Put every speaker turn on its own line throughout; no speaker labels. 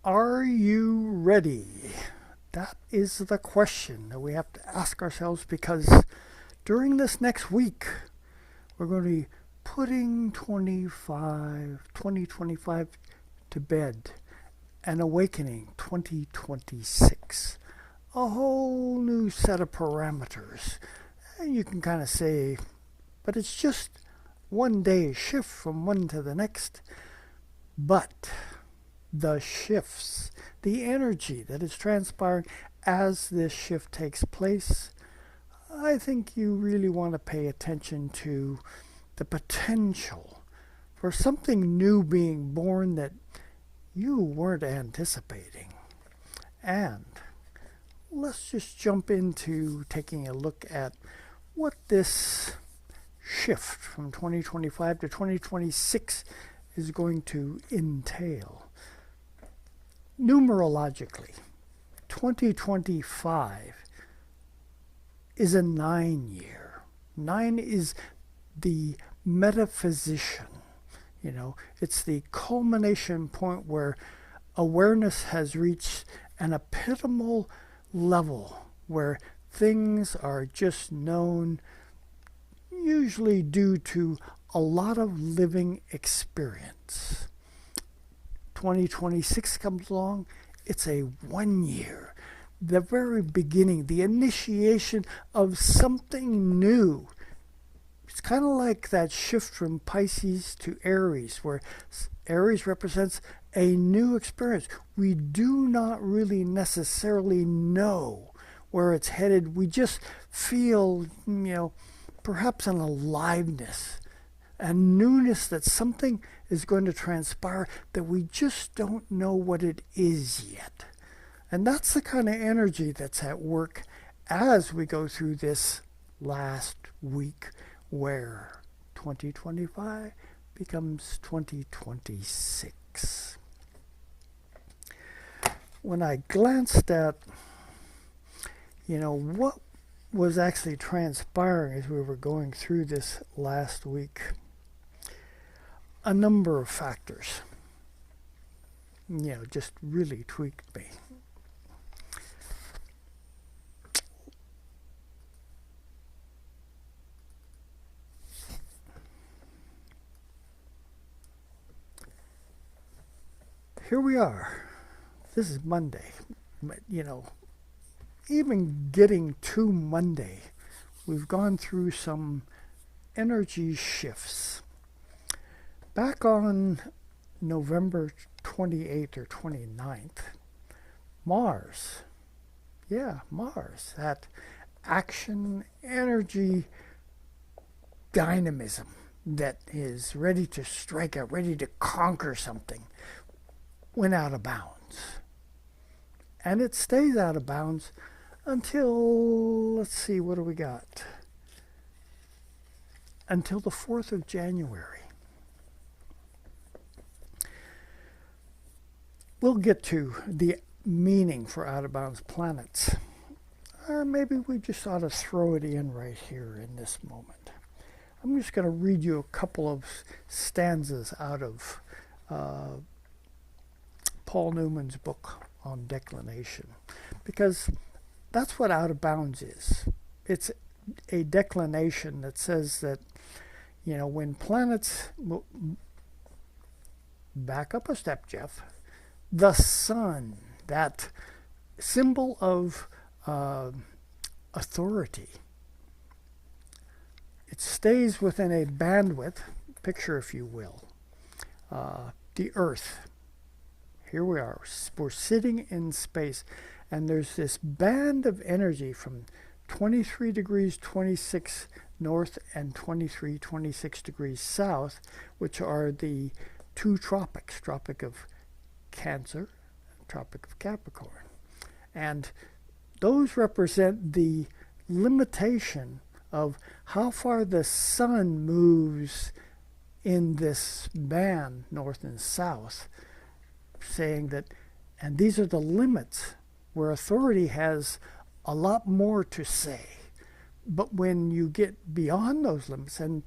Are you ready? That is the question that we have to ask ourselves, because during this next week, we're going to be putting 2025 to bed and awakening 2026. A whole new set of parameters. And you can kind of say, but it's just one day shift from one to the next. But the shifts, the energy that is transpiring as this shift takes place, I think you really want to pay attention to the potential for something new being born that you weren't anticipating. And let's just jump into taking a look at what this shift from 2025 to 2026 is going to entail. Numerologically, 2025 is a 9 year. 9 is the metaphysician. It's the culmination point where awareness has reached an epitomal level where things are just known, usually due to a lot of living experience. 2026 comes along, it's a 1 year. The very beginning, the initiation of something new. It's kind of like that shift from Pisces to Aries, where Aries represents a new experience. We do not really necessarily know where it's headed. We just feel, perhaps an aliveness, a newness that something is going to transpire that we just don't know what it is yet. And that's the kind of energy that's at work as we go through this last week, where 2025 becomes 2026. When I glanced at, what was actually transpiring as we were going through this last week, a number of factors, just really tweaked me. Here we are. This is Monday. Even getting to Monday, we've gone through some energy shifts. Back on November 28th or 29th, Mars, that action, energy, dynamism that is ready to strike out, ready to conquer something, went out of bounds. And it stays out of bounds until, let's see, what do we got? Until the 4th of January. We'll get to the meaning for out-of-bounds planets. Or maybe we just ought to throw it in right here in this moment. I'm just going to read you a couple of stanzas out of Paul Newman's book on declination, because that's what out of bounds is. It's a declination that says that, when planets, back up a step, Jeff, the sun, that symbol of authority, it stays within a bandwidth, picture if you will, the earth. Here we are, we're sitting in space, and there's this band of energy from 23 degrees 26 north and 23, 26 degrees south, which are the two tropics, Tropic of Cancer, Tropic of Capricorn. And those represent the limitation of how far the sun moves in this band, north and south, saying that, and these are the limits where authority has a lot more to say. But when you get beyond those limits and,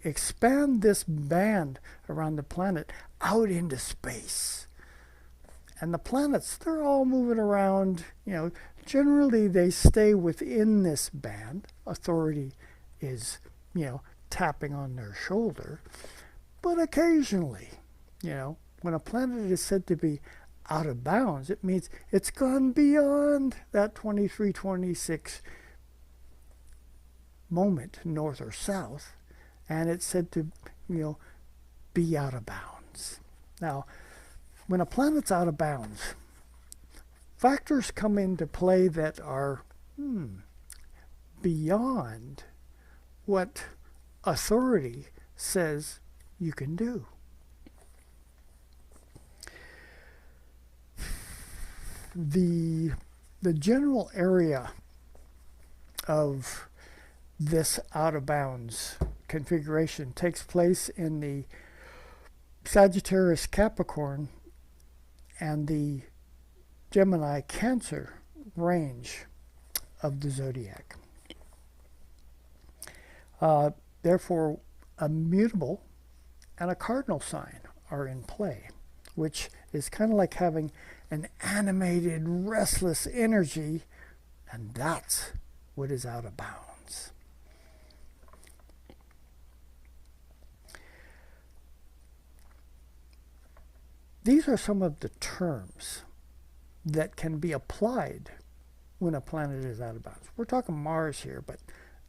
expand this band around the planet out into space, And the planets, they're all moving around. Generally they stay within this band. Authority is, tapping on their shoulder. But occasionally, when a planet is said to be out of bounds, it means it's gone beyond that 23, 26 moment, north or south, and it's said to, be out of bounds. Now, when a planet's out of bounds, factors come into play that are beyond what authority says you can do. The general area of this out of bounds configuration takes place in the Sagittarius Capricorn and the Gemini Cancer range of the zodiac. Therefore, a mutable and a cardinal sign are in play, which is kind of like having an animated, restless energy, and that's what is out of bounds. These are some of the terms that can be applied when a planet is out of bounds. We're talking Mars here, but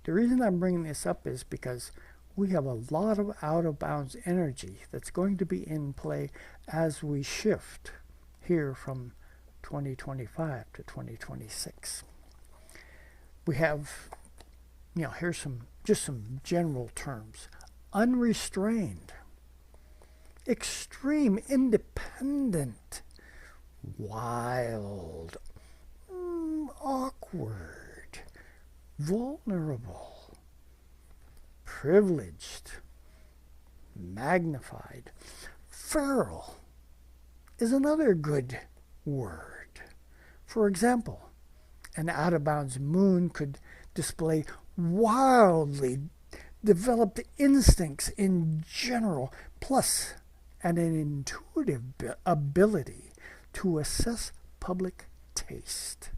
the reason I'm bringing this up is because we have a lot of out-of-bounds energy that's going to be in play as we shift here from 2025 to 2026. We have, here's some general terms. Unrestrained, extreme, independent, wild, awkward, vulnerable, privileged, magnified. Feral is another good word. For example, an out-of-bounds moon could display wildly developed instincts in general, plus an intuitive ability to assess public taste.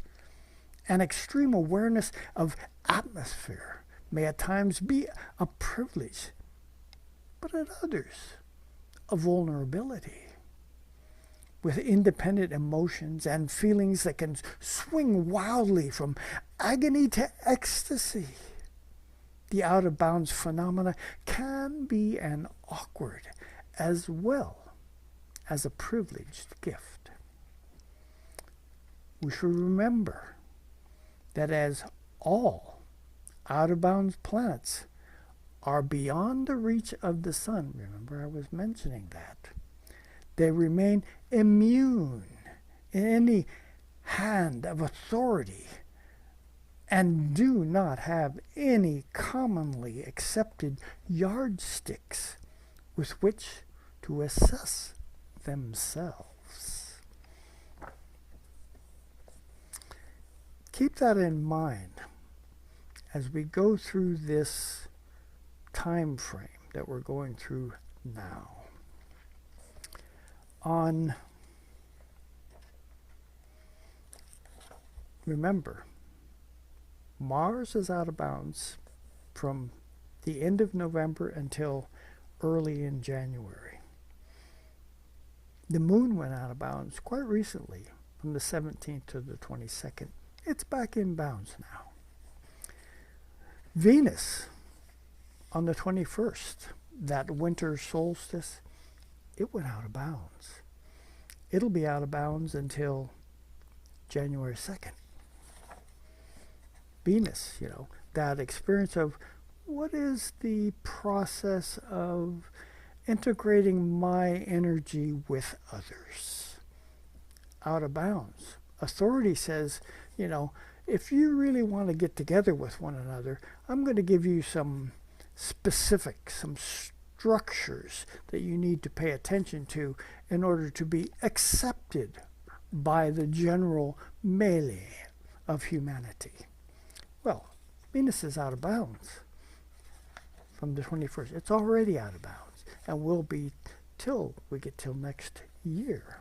An extreme awareness of atmosphere may at times be a privilege, but at others, a vulnerability. With independent emotions and feelings that can swing wildly from agony to ecstasy, the out-of-bounds phenomena can be an awkward as well as a privileged gift. We should remember that as all out-of-bounds planets are beyond the reach of the sun, remember I was mentioning that, they remain immune in any hand of authority and do not have any commonly accepted yardsticks with which to assess themselves. Keep that in mind as we go through this time frame that we're going through now. Remember, Mars is out of bounds from the end of November until early in January. The moon went out of bounds quite recently, from the 17th to the 22nd. It's back in bounds now. Venus, on the 21st, that winter solstice, it went out of bounds. It'll be out of bounds until January 2nd. Venus, that experience of what is the process of integrating my energy with others? Out of bounds. Authority says, if you really want to get together with one another, I'm going to give you some specifics, some structures that you need to pay attention to in order to be accepted by the general melee of humanity. Well, Venus is out of bounds from the 21st. It's already out of bounds and will be till we get till next year.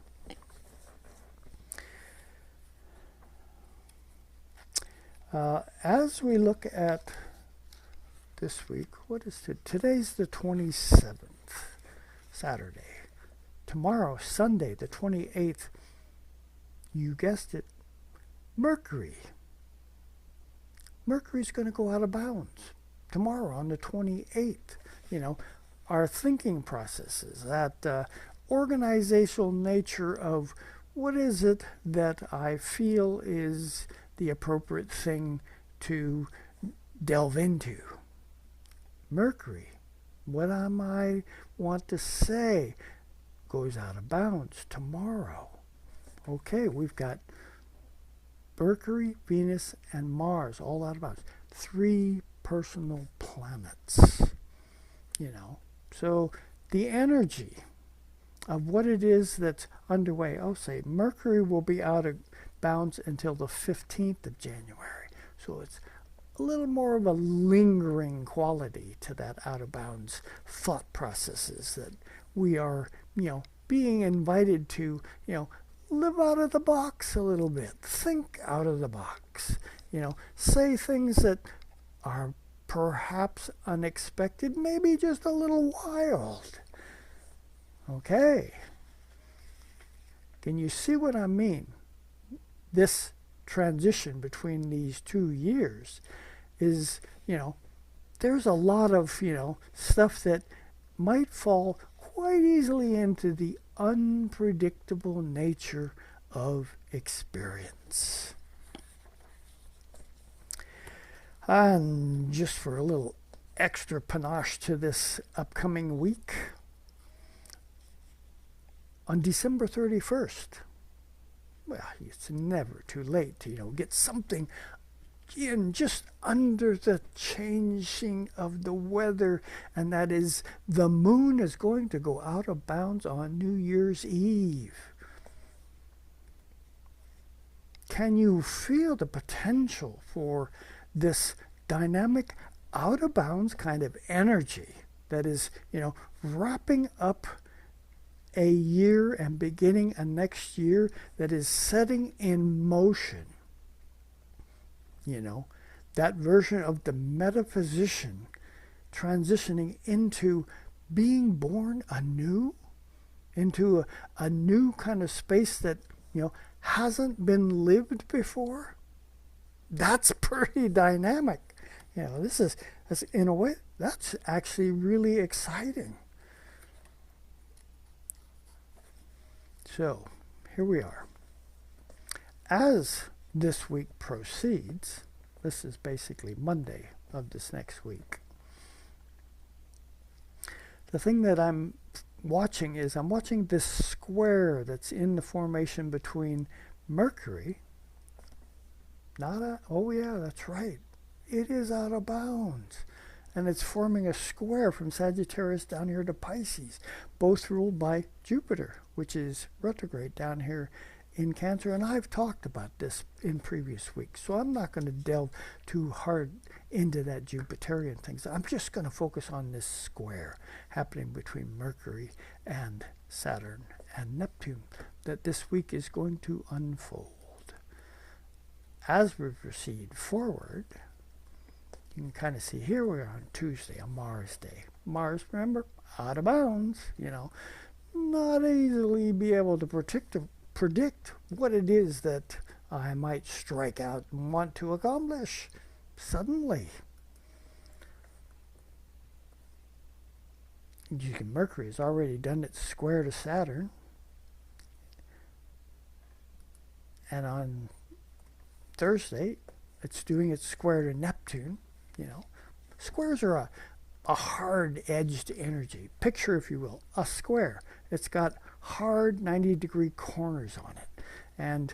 As we look at this week, what is it? Today's the 27th, Saturday. Tomorrow, Sunday, the 28th, you guessed it, Mercury. Mercury's going to go out of bounds tomorrow on the 28th. You know, our thinking processes, that organizational nature of what is it that I feel is the appropriate thing to delve into. Mercury, what I might want to say, goes out of bounds tomorrow. Okay, we've got Mercury, Venus, and Mars all out of bounds. 3 personal planets. You know, so the energy of what it is that's underway. I'll say Mercury will be out of bounds until the 15th of January. So it's a little more of a lingering quality to that out of bounds thought processes that we are, being invited to, live out of the box a little bit. Think out of the box. Say things that are perhaps unexpected, maybe just a little wild. Okay. Can you see what I mean? This transition between these 2 years is, there's a lot of, stuff that might fall quite easily into the unpredictable nature of experience. And just for a little extra panache to this upcoming week, on December 31st, well, it's never too late to, get something in just under the changing of the weather, and that is the moon is going to go out of bounds on New Year's Eve. Can you feel the potential for this dynamic out of bounds kind of energy that is, wrapping up a year and beginning a next year that is setting in motion? That version of the metaphysician transitioning into being born anew, into a new kind of space that, hasn't been lived before. That's pretty dynamic. This is, in a way, that's actually really exciting. So, here we are. As this week proceeds, this is basically Monday of this next week. The thing that I'm watching is I'm watching this square that's in the formation between Mercury. Oh yeah, that's right. It is out of bounds. And it's forming a square from Sagittarius down here to Pisces, both ruled by Jupiter, which is retrograde down here in Cancer. And I've talked about this in previous weeks, so I'm not going to delve too hard into that Jupiterian things. I'm just going to focus on this square happening between Mercury and Saturn and Neptune that this week is going to unfold. As we proceed forward, you can kind of see here we are on Tuesday, a Mars day. Mars, remember, out of bounds, not easily be able to predict what it is that I might strike out and want to accomplish suddenly. Mercury has already done its square to Saturn. And on Thursday, it's doing its square to Neptune. Squares are a hard-edged energy. Picture, if you will, a square. It's got hard 90-degree corners on it. And,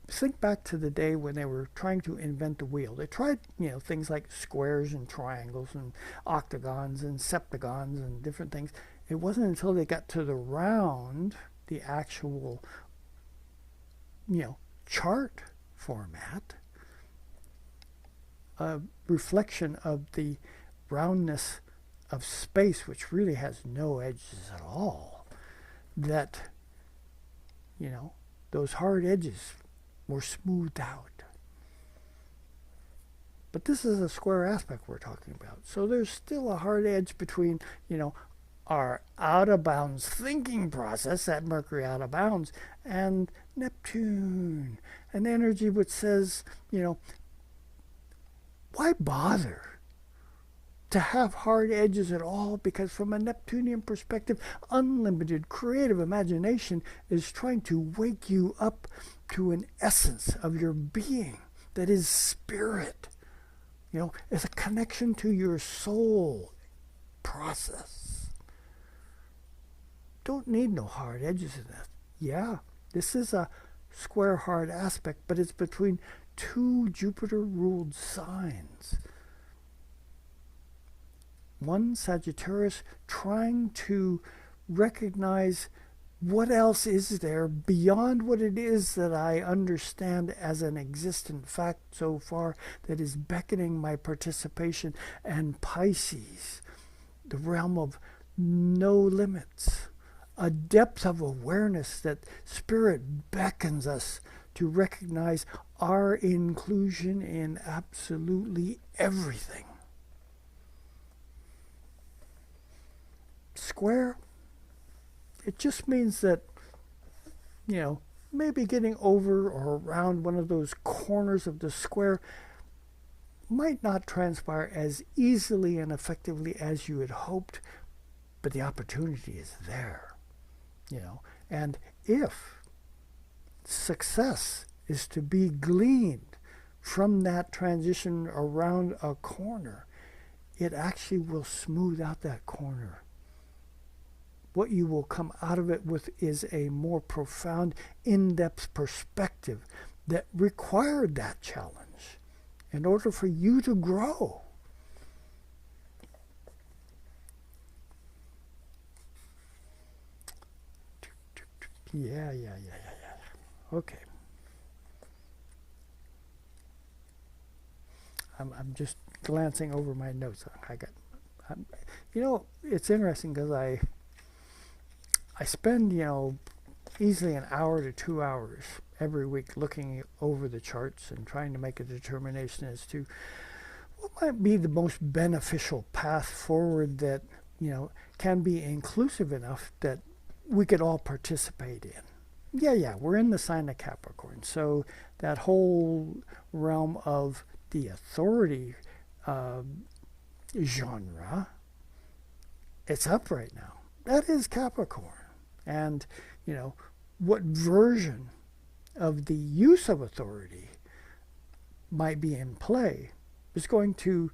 think back to the day when they were trying to invent the wheel. They tried, things like squares and triangles and octagons and septagons and different things. It wasn't until they got to the round, the actual, chart format, a reflection of the roundness of space, which really has no edges at all, that, those hard edges were smoothed out. But this is a square aspect we're talking about. So there's still a hard edge between, our out of bounds thinking process, that Mercury out of bounds, and Neptune, an energy which says, why bother to have hard edges at all? Because from a Neptunian perspective, unlimited creative imagination is trying to wake you up to an essence of your being that is spirit. It's a connection to your soul process. Don't need no hard edges in this. Yeah, this is a square hard aspect, but it's between two Jupiter-ruled signs. One, Sagittarius, trying to recognize what else is there beyond what it is that I understand as an existent fact so far that is beckoning my participation. And Pisces, the realm of no limits, a depth of awareness that Spirit beckons us to recognize our inclusion in absolutely everything. Square, it just means that, maybe getting over or around one of those corners of the square might not transpire as easily and effectively as you had hoped, but the opportunity is there. And if success is to be gleaned from that transition around a corner, it actually will smooth out that corner. What you will come out of it with is a more profound, in-depth perspective that required that challenge in order for you to grow. Yeah. Okay. I'm just glancing over my notes. It's interesting because I spend, easily an hour to 2 hours every week looking over the charts and trying to make a determination as to what might be the most beneficial path forward that, can be inclusive enough that we could all participate in. Yeah, we're in the sign of Capricorn. So that whole realm of the authority genre, it's up right now. That is Capricorn. And, what version of the use of authority might be in play is going to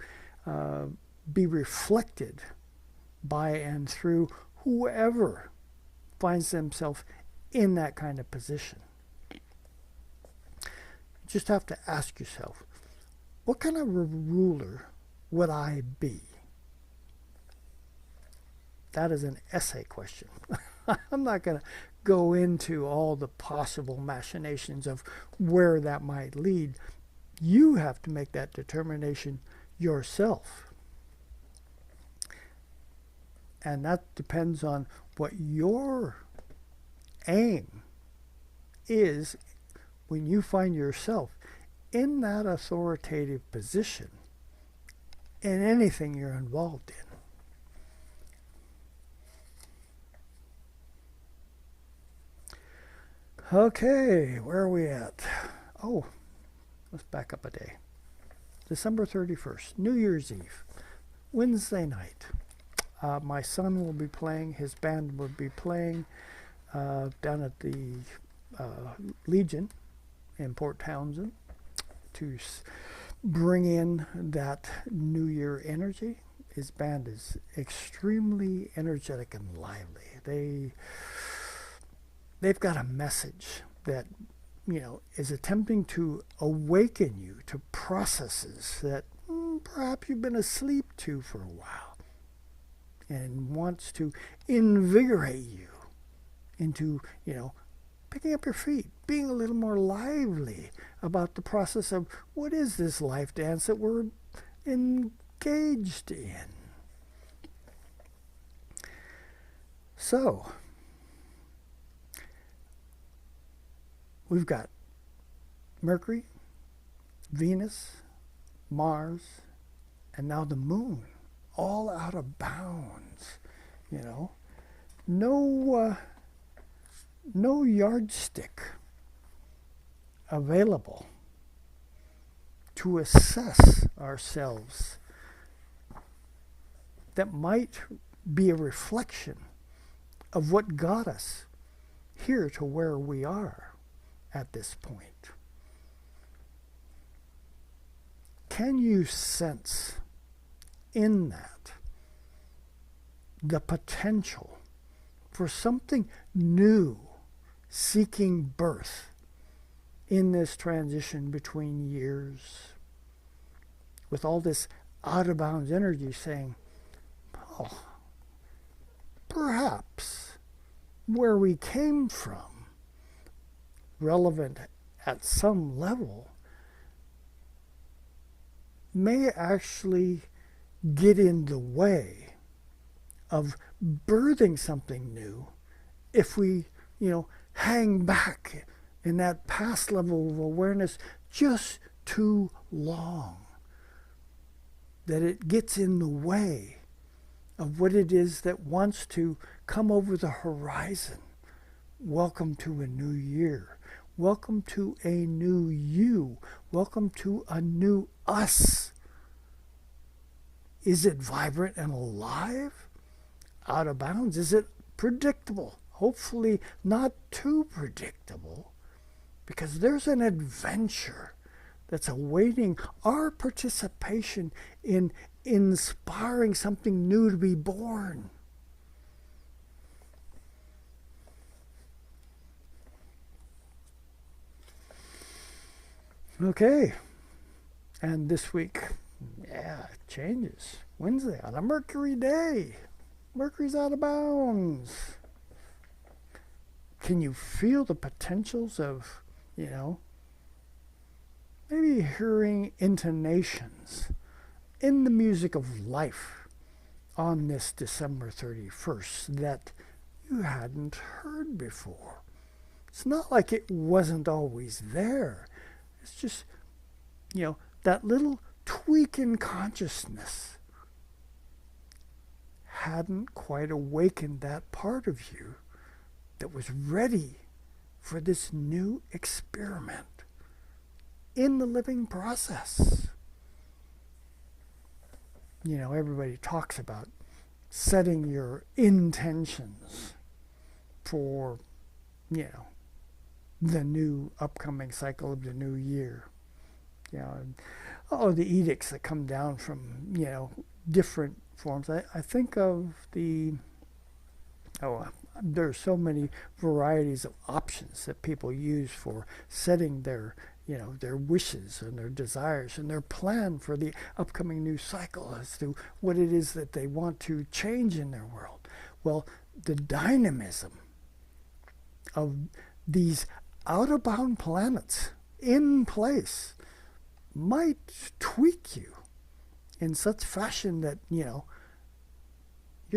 be reflected by and through whoever finds themselves in that kind of position. You just have to ask yourself, what kind of a ruler would I be? That is an essay question. I'm not going to go into all the possible machinations of where that might lead. You have to make that determination yourself. And that depends on what your aim is when you find yourself in that authoritative position in anything you're involved in. Okay, where are we at? Oh, let's back up a day. December 31st, New Year's Eve, Wednesday night. My son will be playing, his band will be playing down at the Legion in Port Townsend to bring in that New Year energy. His band is extremely energetic and lively. They've got a message that, is attempting to awaken you to processes that perhaps you've been asleep to for a while, and wants to invigorate you into, picking up your feet, being a little more lively about the process of what is this life dance that we're engaged in. So, we've got Mercury, Venus, Mars, and now the moon, all out of bounds, you know. No yardstick available to assess ourselves that might be a reflection of what got us here to where we are at this point. Can you sense in that the potential for something new seeking birth in this transition between years, with all this out of bounds energy saying, oh, perhaps where we came from, relevant at some level, may actually get in the way of birthing something new if we, hang back in that past level of awareness just too long. That it gets in the way of what it is that wants to come over the horizon. Welcome to a new year. Welcome to a new you. Welcome to a new us. Is it vibrant and alive? Out of bounds? Is it predictable? Hopefully not too predictable, because there's an adventure that's awaiting our participation in inspiring something new to be born. Okay, and this week, it changes. Wednesday, on a Mercury day. Mercury's out of bounds. Can you feel the potentials of, maybe hearing intonations in the music of life on this December 31st that you hadn't heard before? It's not like it wasn't always there. It's just, that little tweak in consciousness hadn't quite awakened that part of you that was ready for this new experiment in the living process. Everybody talks about setting your intentions for, the new upcoming cycle of the new year. The edicts that come down from, different forms. I think of there's so many varieties of options that people use for setting their wishes and their desires and their plan for the upcoming new cycle as to what it is that they want to change in their world. Well, the dynamism of these out-of-bound planets in place might tweak you in such fashion that, you're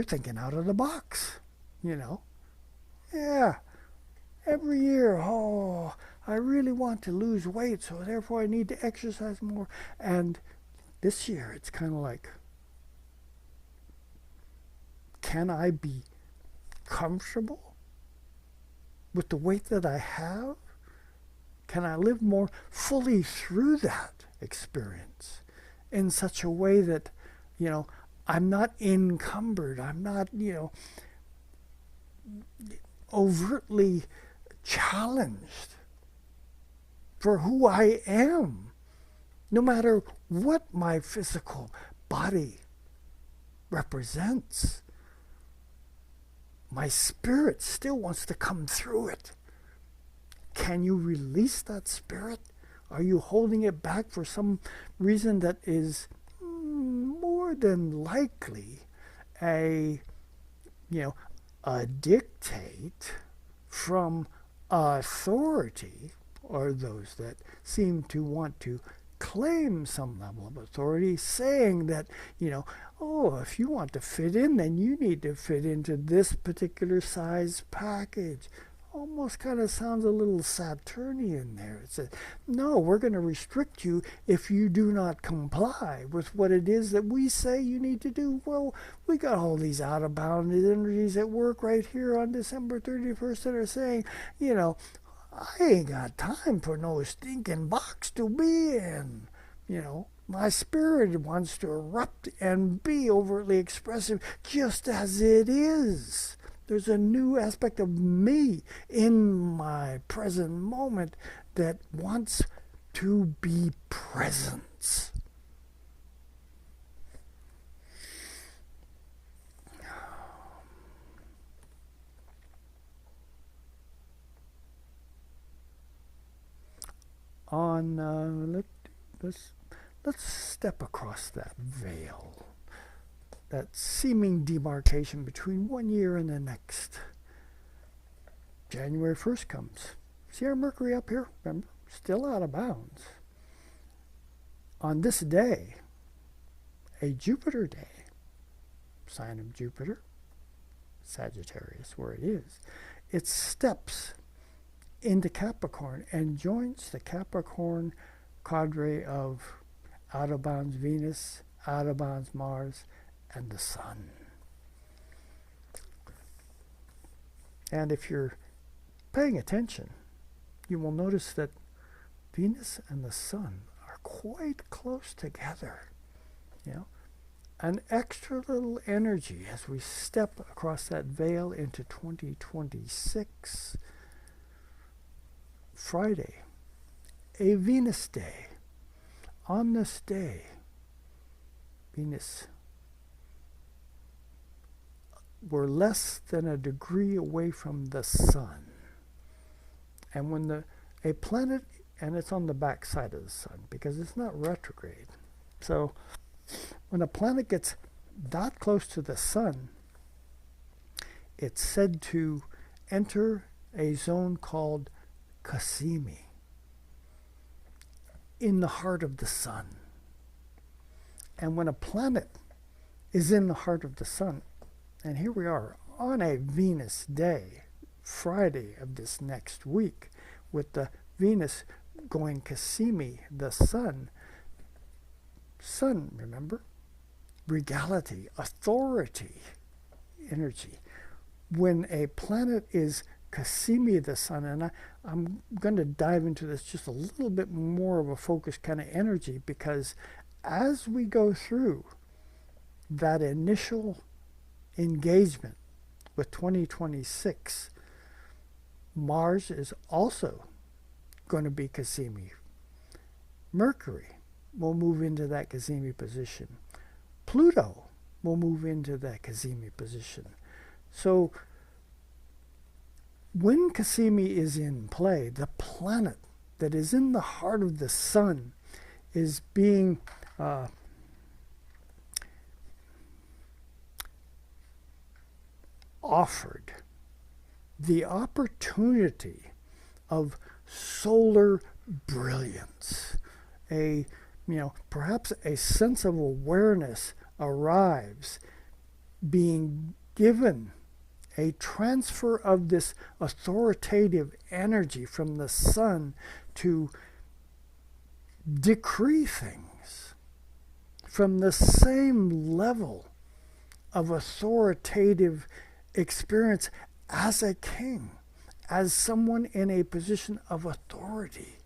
thinking out of the box, Yeah, every year, I really want to lose weight, so therefore I need to exercise more. And this year, it's kind of like, can I be comfortable with the weight that I have? Can I live more fully through that experience in such a way that, I'm not encumbered, I'm not, overtly challenged for who I am, no matter what my physical body represents. My spirit still wants to come through it. Can you release that spirit? Are you holding it back for some reason that is more than likely a dictate from authority, or those that seem to want to claim some level of authority, saying that, if you want to fit in, then you need to fit into this particular size package. almost kind of sounds a little Saturnian there. It says, no, we're going to restrict you if you do not comply with what it is that we say you need to do. Well, we got all these out-of-bound energies at work right here on December 31st that are saying, you know, I ain't got time for no stinking box to be in. You know, my spirit wants to erupt and be overtly expressive just as it is. There's a new aspect of me in my present moment that wants to be present. Let's step across that veil, that seeming demarcation between one year and the next. January 1st comes. See our Mercury up here? Remember? Still out of bounds. On this day, a Jupiter day, sign of Jupiter, Sagittarius, where it is, it steps into Capricorn and joins the Capricorn cadre of out of bounds Venus, out of bounds Mars, and the Sun. And if you're paying attention, you will notice that Venus and the Sun are quite close together. You know, an extra little energy as we step across that veil into 2026. Friday, a Venus day. On this day, Venus, we're less than a degree away from the Sun. And when a planet, and it's on the back side of the Sun because it's not retrograde. So when a planet gets that close to the Sun, it's said to enter a zone called Cassimi, in the heart of the Sun. And when a planet is in the heart of the Sun, and here we are on a Venus day, Friday of this next week, with the Venus going Cassimi, the Sun. Sun, remember? Regality, authority, energy. When a planet is Cassimi, the Sun, and I'm going to dive into this just a little bit more of a focused kind of energy, because as we go through that initial engagement with 2026, Mars is also going to be Cassimi. Mercury will move into that Cassimi position. Pluto will move into that Cassimi position. So when Cassimi is in play, the planet that is in the heart of the Sun is being offered the opportunity of solar brilliance. Perhaps a sense of awareness arrives, being given a transfer of this authoritative energy from the Sun to decree things from the same level of authoritative experience as a king, as someone in a position of authority.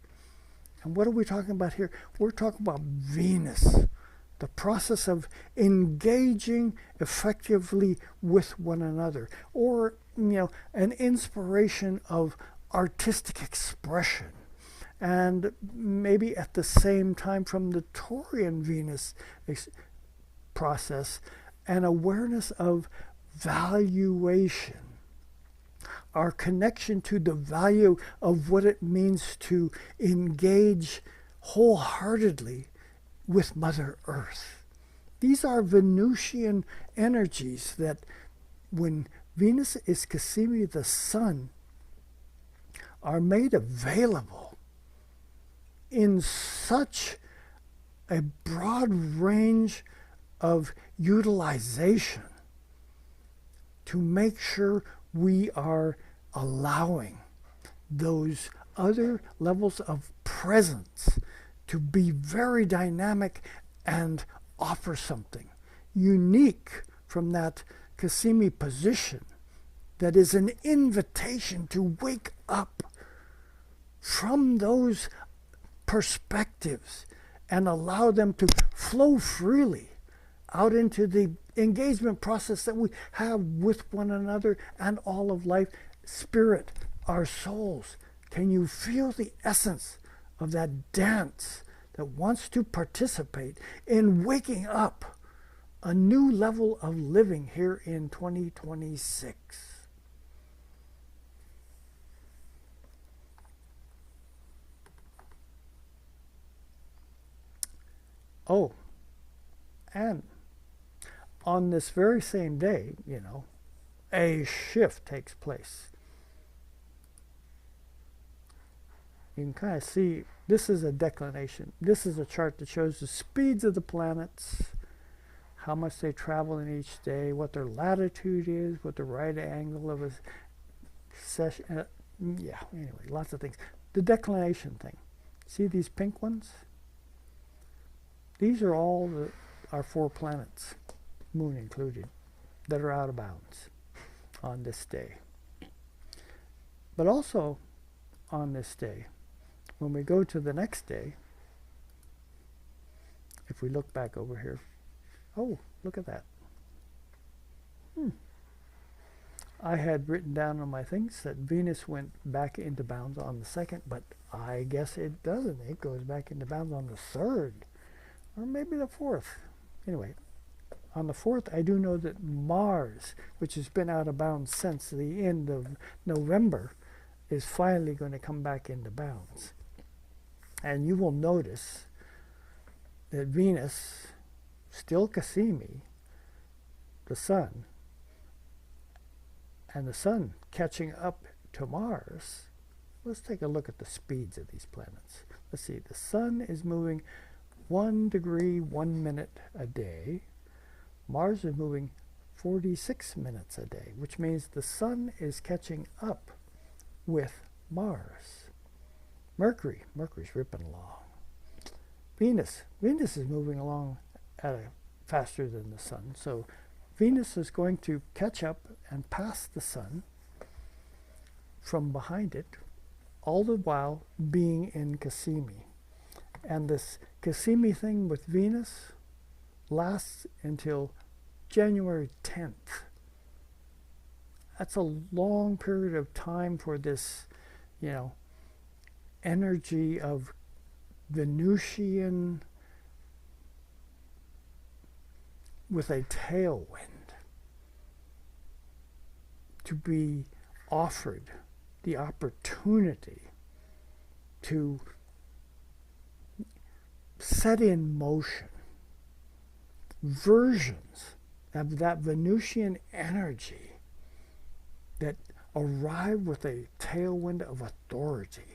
And what are we talking about here? We're talking about Venus, the process of engaging effectively with one another, or an inspiration of artistic expression. And maybe at the same time, from the Taurian Venus process, an awareness of valuation, our connection to the value of what it means to engage wholeheartedly with Mother Earth. These are Venusian energies that, when Venus is Cassimi, the Sun, are made available in such a broad range of utilization to make sure we are allowing those other levels of presence to be very dynamic and offer something unique from that Cassimi position that is an invitation to wake up from those perspectives and allow them to flow freely out into the engagement process that we have with one another and all of life. Spirit, our souls, can you feel the essence of that dance that wants to participate in waking up a new level of living here in 2026? Oh, and on this very same day, a shift takes place. You can kind of see, this is a declination. This is a chart that shows the speeds of the planets, how much they travel in each day, what their latitude is, what the right angle of a session. Anyway, lots of things. The declination thing. See these pink ones? These are all our 4 planets, Moon included, that are out of bounds on this day. But also on this day, when we go to the next day, if we look back over here, oh, look at that. I had written down on my things that Venus went back into bounds on the 2nd, but I guess it doesn't. It goes back into bounds on the 3rd. Or maybe the 4th. Anyway, on the 4th, I do know that Mars, which has been out of bounds since the end of November, is finally going to come back into bounds. And you will notice that Venus, still Cassimi, the Sun, and the Sun catching up to Mars. Let's take a look at the speeds of these planets. Let's see, the Sun is moving 1 degree, 1 minute a day. Mars is moving 46 minutes a day, which means the Sun is catching up with Mars. Mercury's ripping along. Venus is moving along faster than the Sun. So Venus is going to catch up and pass the Sun from behind it, all the while being in Cassimi. And this Cassimi thing with Venus lasts until January 10th. That's a long period of time for this, energy of Venusian with a tailwind to be offered the opportunity to set in motion versions of that Venusian energy that arrive with a tailwind of authority.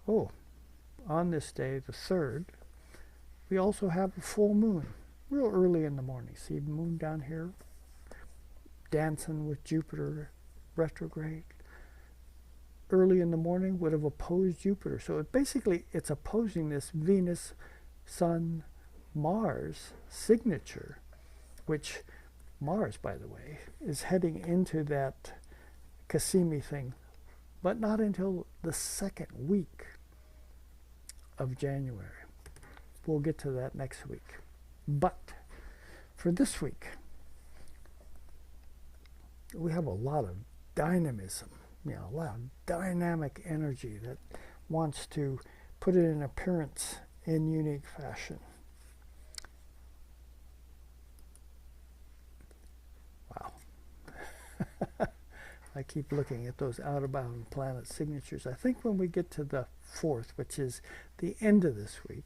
Oh, on this day, the 3rd, we also have a full moon, real early in the morning. See the moon down here, dancing with Jupiter retrograde. Early in the morning would have opposed Jupiter. So it's opposing this Venus, Sun, Mars signature, which Mars, by the way, is heading into that Cassimi thing, but not until the 2nd week of January. We'll get to that next week. But for this week, we have a lot of dynamism, a lot of dynamic energy that wants to put in an appearance in unique fashion. Wow. I keep looking at those out-of-bound planet signatures. I think when we get to the 4th, which is the end of this week,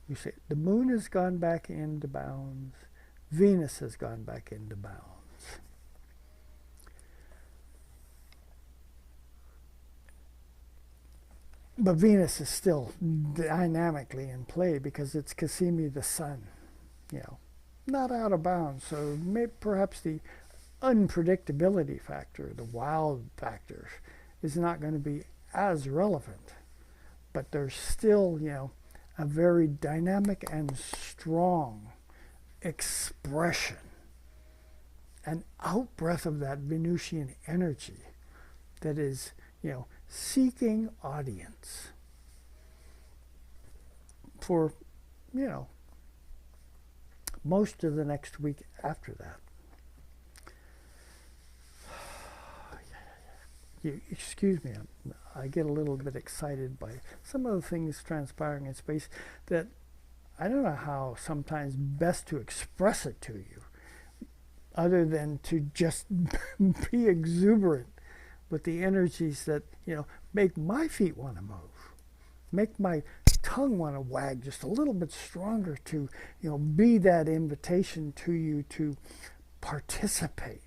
you say the moon has gone back into bounds, Venus has gone back into bounds. But Venus is still dynamically in play because it's Cassimi the Sun. not out of bounds. So perhaps the unpredictability factor, the wild factor, is not going to be as relevant. But there's still, a very dynamic and strong expression, an outbreath of that Venusian energy that is, seeking audience for, most of the next week after that. Excuse me, I get a little bit excited by some of the things transpiring in space that I don't know how sometimes best to express it to you other than to just be exuberant with the energies that, make my feet want to move, make my tongue want to wag just a little bit stronger to, be that invitation to you to participate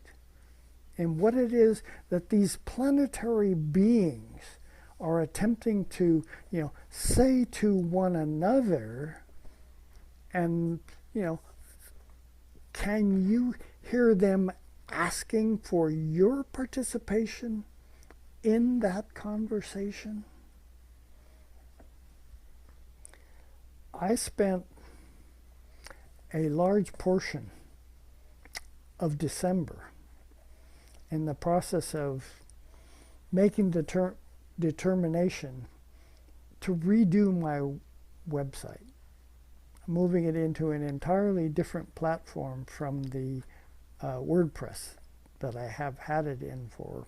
in what it is that these planetary beings are attempting to, say to one another. And, can you hear them asking for your participation in that conversation? I spent a large portion of December in the process of making the determination to redo my website, moving it into an entirely different platform from the WordPress that I have had it in for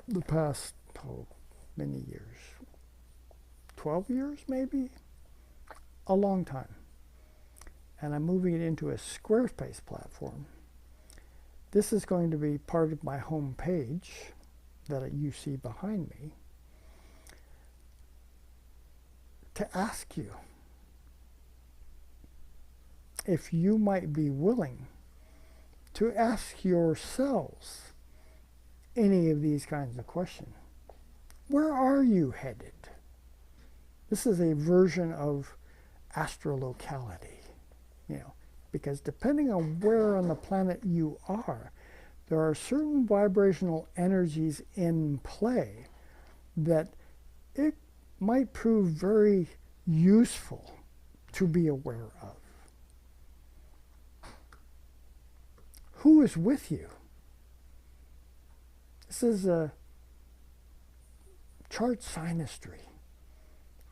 the past many years, 12 years maybe, a long time. And I'm moving it into a Squarespace platform. This is going to be part of my home page that you see behind me, to ask you if you might be willing to ask yourselves any of these kinds of questions. Where are you headed? This is a version of astrolocality, because depending on where on the planet you are, there are certain vibrational energies in play that it might prove very useful to be aware of. Who is with you? This is a chart synastry.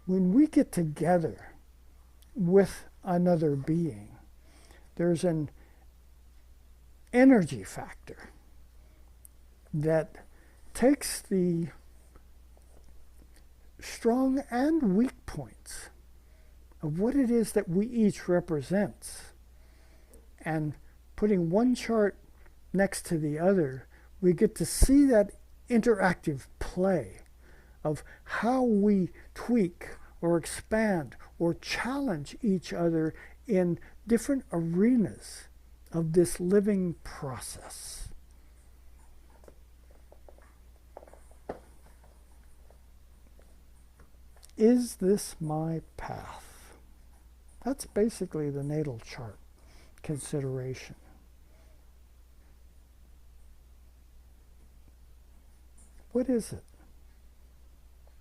When we get together with another being, there's an energy factor that takes the strong and weak points of what it is that we each represents, and putting one chart next to the other, we get to see that interactive play of how we tweak or expand or challenge each other in different arenas of this living process. Is this my path? That's basically the natal chart consideration. What is it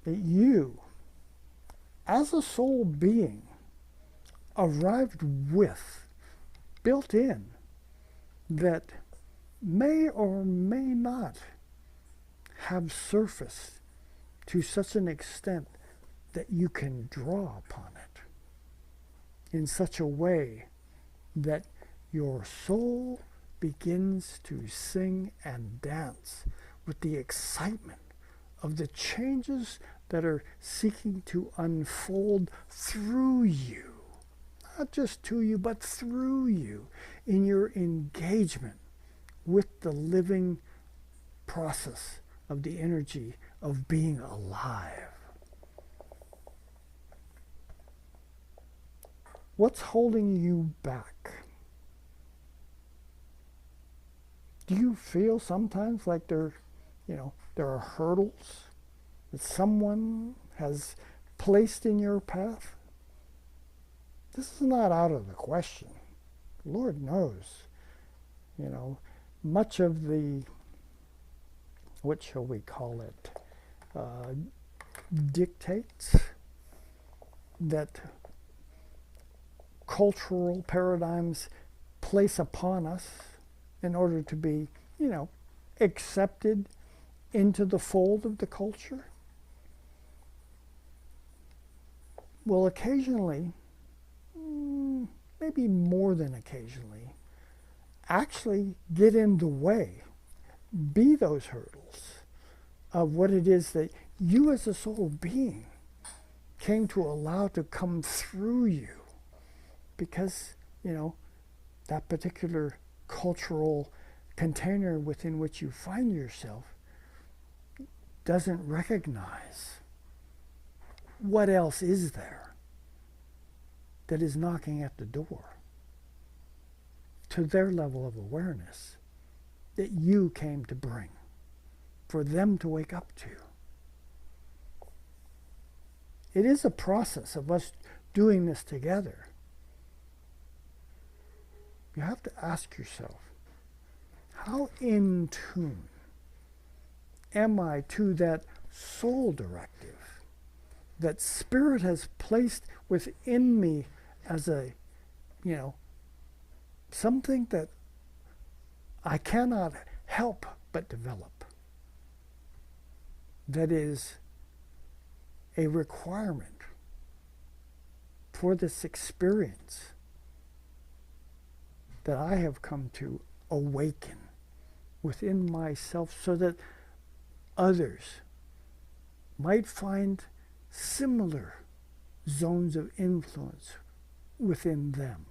that you, as a soul being, arrived with, built in, that may or may not have surfaced to such an extent that you can draw upon it in such a way that your soul begins to sing and dance with the excitement of the changes that are seeking to unfold through you. Not just to you, but through you in your engagement with the living process of the energy of being alive. What's holding you back? Do you feel sometimes like there are hurdles that someone has placed in your path? This is not out of the question. Lord knows, you know, much of the, what shall we call it, dictates that cultural paradigms place upon us in order to be, you know, accepted into the fold of the culture will occasionally, maybe more than occasionally, actually get in the way, be those hurdles of what it is that you as a soul being came to allow to come through you, because, you know, that particular cultural container within which you find yourself doesn't recognize what else is there that is knocking at the door to their level of awareness that you came to bring, for them to wake up to. It is a process of us doing this together. You have to ask yourself, how in tune am I to that soul directive that Spirit has placed within me as a, you know, something that I cannot help but develop, that is a requirement for this experience that I have come to awaken within myself, so that others might find similar zones of influence within them.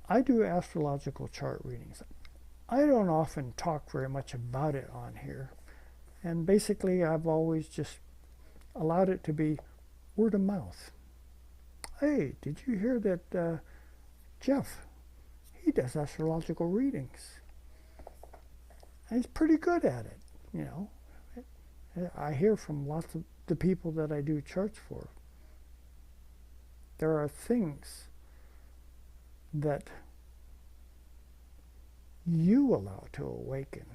I do astrological chart readings. I don't often talk very much about it on here, and basically I've always just allowed it to be word of mouth. Hey, did you hear that Jeff, he does astrological readings? And he's pretty good at it, you know. I hear from lots of the people that I do charts for. There are things that you allow to awaken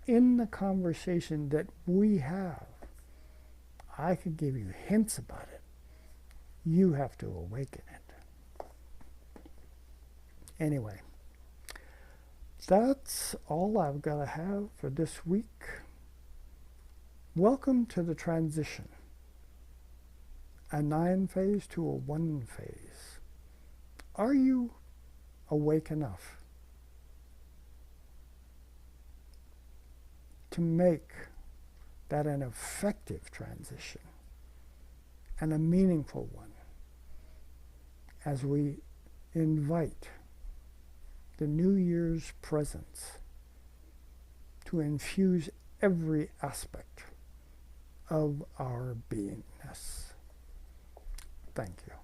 in the conversation that we have. I could give you hints about it. You have to awaken it. Anyway, that's all I've got to have for this week. Welcome to the transition. A 9 phase to a 1 phase. Are you awake enough to make that an effective transition and a meaningful one, as we invite the New Year's presence to infuse every aspect of our beingness? Thank you.